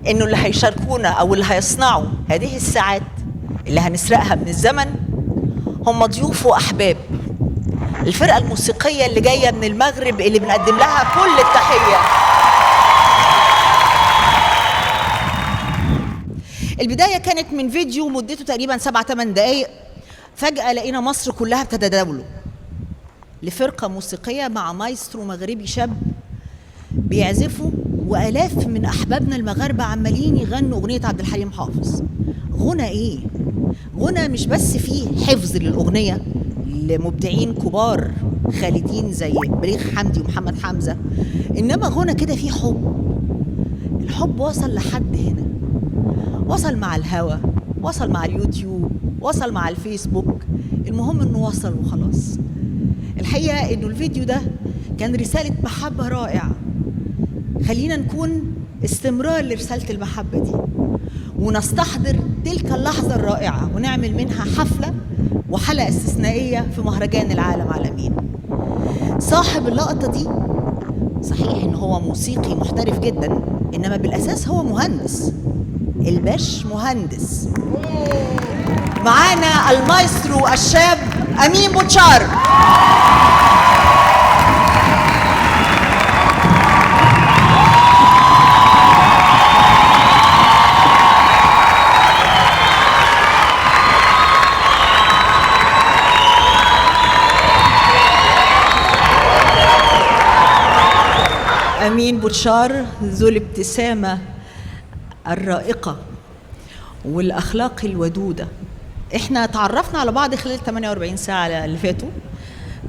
انه اللي هيشاركونا او اللي هيصنعوا هذه الساعات اللي هنسرقها من الزمن هم ضيوف واحباب الفرقه الموسيقيه اللي جايه من المغرب اللي بنقدم لها كل التحيه. البدايه كانت من فيديو مدته تقريبا 7-8 دقائق، فجاه لقينا مصر كلها بتتداوله لفرقه موسيقيه مع مايسترو مغربي شاب بيعزفوا، والاف من احبابنا المغاربه عمالين يغنوا اغنيه عبد الحليم حافظ. غنى ايه؟ غنى مش بس فيه حفظ للاغنيه لمبدعين كبار خالدين زي بليغ حمدي ومحمد حمزه، انما غنى كده فيه حب. الحب وصل لحد هنا، وصل مع الهوا، وصل مع اليوتيوب، وصل مع الفيسبوك، المهم انه وصل وخلاص. الحقيقه انه الفيديو ده كان رساله محبه رائعه. خلينا نكون استمرار لرسالة المحبة دي ونستحضر تلك اللحظة الرائعة ونعمل منها حفلة وحلقة استثنائية في مهرجان العالم عالمين. صاحب اللقطة دي صحيح إن هو موسيقي محترف جدا، إنما بالأساس هو مهندس، الباش مهندس. معانا المايسترو الشاب أمين بوتشار. أمين بوتشار ذو الابتسامة الرائقة والأخلاق الودودة. إحنا تعرفنا على بعض خلال 48 ساعة اللي فاتوا،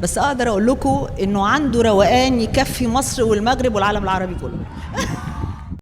بس أقدر أقول لكم إنه عنده روقان يكفي مصر والمغرب والعالم العربي كله.